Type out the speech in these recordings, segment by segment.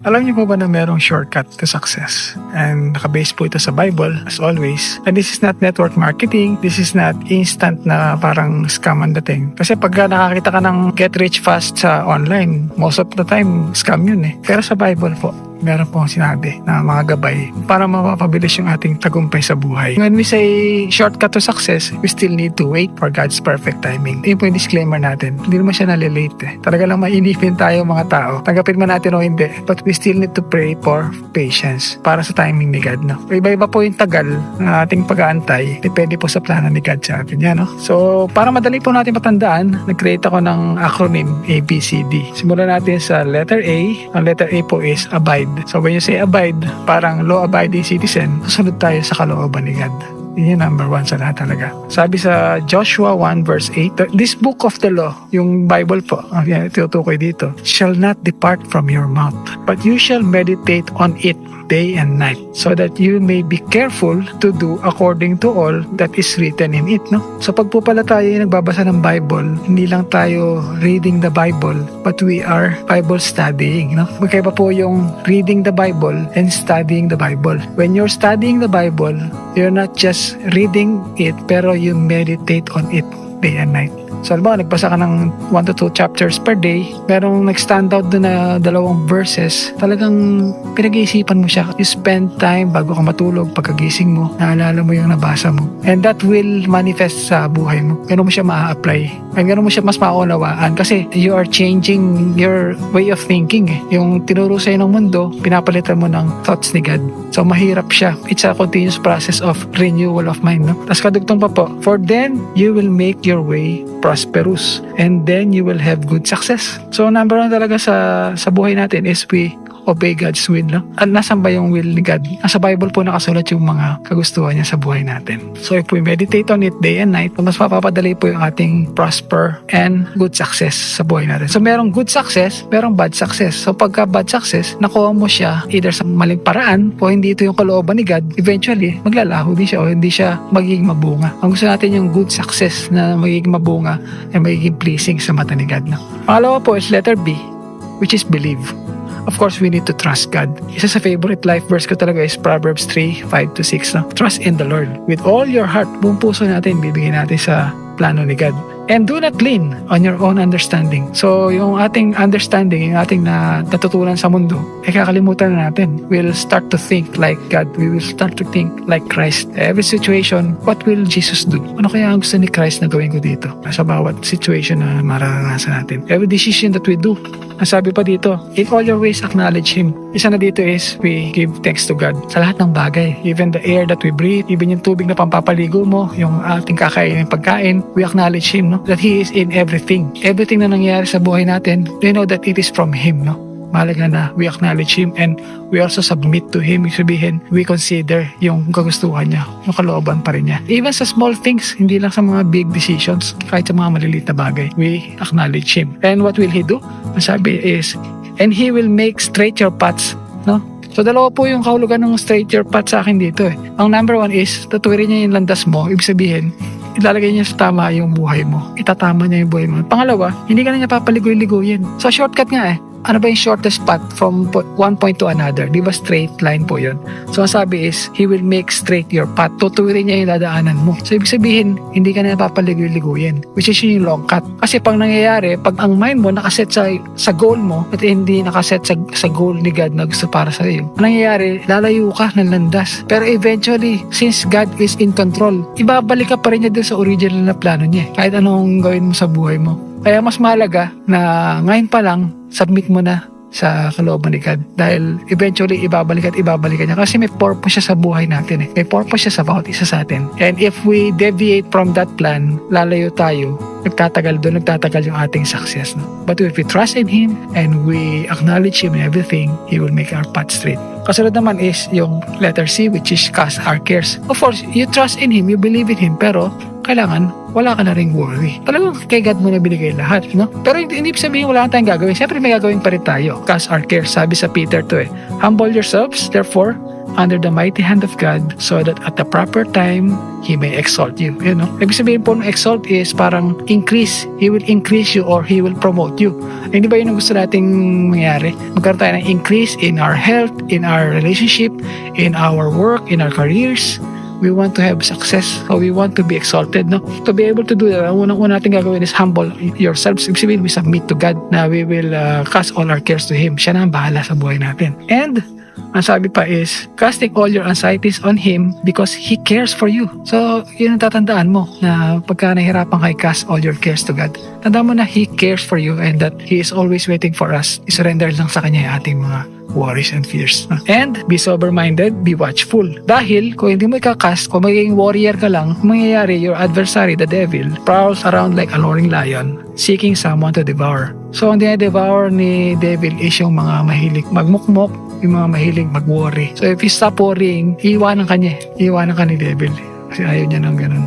Alam niyo po ba na merong shortcut to success? And nakabase po ito sa Bible, as always. And this is not network marketing. This is not instant na parang scam ang dating. Kasi pagka nakakita ka ng get rich fast sa online, most of the time, scam yun eh. Pero sa Bible po, meron pong sinabi na mga gabay para mapapabilis yung ating tagumpay sa buhay. When we say shortcut to success, we still need to wait for God's perfect timing. Yun po yung disclaimer natin. Hindi naman siya nalilate eh. Talaga lang mainipin tayo mga tao. Tanggapin man natin o hindi. But we still need to pray for patience para sa timing ni God. No? Iba-iba po yung tagal na ating pag-aantay. Depende po sa plano ni God sa atin. Yan, no? So, para madali po natin matandaan, nag-create ako ng acronym ABCD. Simulan natin sa letter A. Ang letter A po is abide. So when you say abide, parang law-abiding citizen, susunod tayo sa kalooban ni God. Yun yung number one sa lahat talaga. Sabi sa Joshua 1 verse 8, this book of the law, yung Bible po, tinutukoy dito, shall not depart from your mouth, but you shall meditate on it day and night, so that you may be careful to do according to all that is written in it. No? So pag po pala tayo nagbabasa ng Bible, hindi lang tayo reading the Bible, but we are Bible studying. No? Magkaiba po yung reading the Bible and studying the Bible. When you're studying the Bible, you're not just reading it, pero you meditate on it day and night. So, halimbawa, nagbasa ka ng 1 to 2 chapters per day, merong nag-stand out doon na 2 verses, talagang pinag-iisipan mo siya. You spend time bago ka matulog, pagkagising mo, naalala mo yung nabasa mo. And that will manifest sa buhay mo. Ganun mo siya ma-apply. And ganun mo siya mas maunawaan kasi you are changing your way of thinking. Yung tinuro sa'yo ng mundo, pinapalitan mo ng thoughts ni God. So, mahirap siya. It's a continuous process of renewal of mind. No? Tapos kadugtong pa po, for then, you will make your way prosperous, and then you will have good success. So number one talaga sa buhay natin is we obey God's will. No? At nasan ba yung will ni God? Nasa Bible po nakasulat yung mga kagustuhan niya sa buhay natin. So if we meditate on it day and night, mas mapapadali po yung ating prosper and good success sa buhay natin. So merong good success, merong bad success. So pagka bad success, nakuha mo siya either sa maling paraan o hindi ito yung kalooban ni God, eventually maglalaho din siya o hindi siya magiging mabunga. Ang gusto natin yung good success na magiging mabunga ay magiging pleasing sa mata ni God. No? Pangalawa po is letter B, which is believe. Of course, we need to trust God. Isa sa favorite life verse ko talaga is Proverbs 3:5-6. No? Trust in the Lord. With all your heart, buong puso natin, bibigyan natin sa plano ni God. And do not lean on your own understanding. So, yung ating understanding, yung ating natutunan sa mundo, kakalimutan na natin. We'll start to think like God. We will start to think like Christ. Every situation, what will Jesus do? Ano kaya ang gusto ni Christ na gawin ko dito? Sa bawat situation na mararanasan natin. Every decision that we do, ang sabi pa dito, in all your ways, acknowledge Him. Isa na dito is, we give thanks to God sa lahat ng bagay. Even the air that we breathe, even yung tubig na pampapaligo mo, yung ating kakainin pagkain, we acknowledge Him, no? That He is in everything. Everything na nangyayari sa buhay natin, we know that it is from Him, no? Mahalaga na we acknowledge Him and we also submit to Him. Ibig sabihin, we consider yung kagustuhan niya, yung kalooban pa rin niya. Even sa small things, hindi lang sa mga big decisions, kahit sa mga maliliit na bagay, we acknowledge Him. And what will He do? Ang sabi is, and He will make straight your paths. No? So dalawa po yung kahulugan ng straight your path sa akin dito. Ang number one is, tatuwirin niya yung landas mo. Ibig sabihin, ilalagay niya sa tama yung buhay mo. Itatama niya yung buhay mo. Pangalawa, hindi ka na niya papaligoy-ligoyin. So shortcut nga ano ba yung shortest path from one point to another? Di ba straight line po yun? So ang sabi is, He will make straight your path. Tutuwirin niya yung dadaanan mo. So ibig sabihin, hindi ka na papaligoy-ligoyin. Which is yung long cut. Kasi pag nangyayari, pag ang mind mo nakaset sa goal mo at hindi nakaset sa goal ni God na gusto para sa iyo, ang nangyayari, lalayo ka ng landas. Pero eventually, since God is in control, ibabalik ka pa rin niya din sa original na plano niya. Kahit anong gawin mo sa buhay mo. Kaya mas mahalaga na ngayon pa lang, submit mo na sa kalooban ni God. Dahil eventually, ibabalik niya. Kasi may purpose siya sa buhay natin. May purpose siya sa bawat isa sa atin. And if we deviate from that plan, lalayo tayo, nagtatagal yung ating success. No? But if we trust in Him and we acknowledge Him in everything, He will make our path straight. Kasunod naman is yung letter C, which is cast our cares. Of course, you trust in Him, you believe in Him, pero kailangan wala ka na ring worry. Talagang kay God mo na binigay lahat, no? Pero hindi sabihin wala tayong gagawin. Siyempre may gagawin pa rin tayo. Cast our cares, sabi sa Peter 2. Humble yourselves, therefore, under the mighty hand of God so that at the proper time, He may exalt you. You know? Ibig sabihin po ng exalt is parang increase. He will increase you or He will promote you. Hindi ba yun ang gusto nating mangyari? Magkaroon tayo ng increase in our health, in our relationship, in our work, in our careers. We want to have success. So we want to be exalted. No? To be able to do that, ang unang-una natin gagawin is humble yourselves. Ibig sabihin, we submit to God na we will cast all our cares to Him. Siya na ang bahala sa buhay natin. And ang sabi pa is, casting all your anxieties on Him because He cares for you. So, yun ang tatandaan mo na pagka nahihirapan ka, cast all your cares to God. Tandaan mo na He cares for you and that He is always waiting for us. I-surrender lang sa Kanya yung ating mga worries and fears. And be sober-minded, be watchful. Dahil kung hindi mo ikakast, kung magiging warrior ka lang, mangyayari your adversary, the devil, prowls around like a roaring lion, seeking someone to devour. So, ang devour ni devil is yung mga mahilig magmukmok, yung mga mahilig mag-worry. So, if you stop worrying, iiwanan ka niya. Iiwanan ka ni devil. Kasi ayaw niya ng ganun.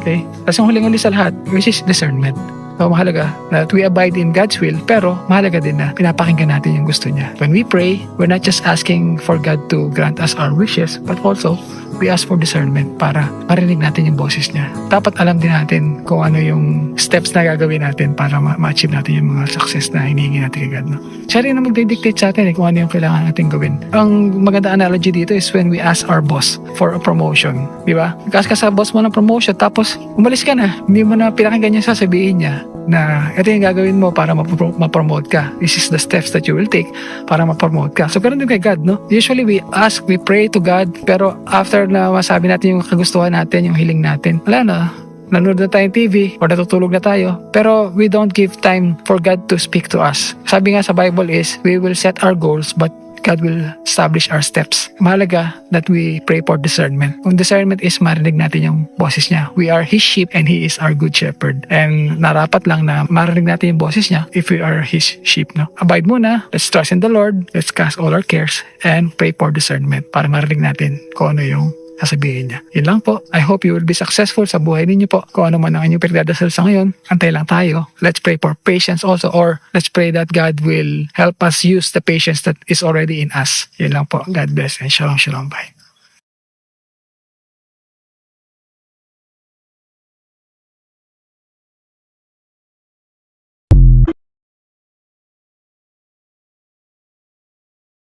Okay? Tapos yung huling-huli sa lahat, which is discernment. So, mahalaga that we abide in God's will, pero mahalaga din na pinapakinggan natin yung gusto niya. When we pray, we're not just asking for God to grant us our wishes, but also we ask for discernment para marinig natin yung boses niya. Dapat alam din natin kung ano yung steps na gagawin natin para ma-achieve natin yung mga success na hinihingi natin kay God. No? Siya rin na magdidictate sa atin kung ano yung kailangan natin gawin. Ang maganda analogy dito is when we ask our boss for a promotion. Di ba? Kasi ka sa boss mo ng promotion, tapos umalis ka na. Hindi mo na pinakinggan niya sasabihin niya na ito yung gagawin mo para ma-promote ka. This is the steps that you will take para ma-promote ka. So, ganun din kay God, no? Usually, we ask, we pray to God, pero after na masabi natin yung kagustuhan natin, yung hiling natin, wala na. Nanonood na tayong TV or natutulog na tayo. Pero we don't give time for God to speak to us. Sabi nga sa Bible is, we will set our goals, but God will establish our steps. Mahalaga that we pray for discernment. Kung discernment is marinig natin yung boses niya. We are His sheep and He is our good shepherd. And narapat lang na marinig natin yung boses niya if we are His sheep. No? Abide muna. Let's trust in the Lord. Let's cast all our cares and pray for discernment para marinig natin kung ano yung sasabihin niya. Yun lang po. I hope you will be successful sa buhay ninyo po. Kung ano man ang inyong pinagdadasal sa ngayon, antay lang tayo. Let's pray for patience also, or let's pray that God will help us use the patience that is already in us. Yun lang po. God bless and shalom, shalom. Bye.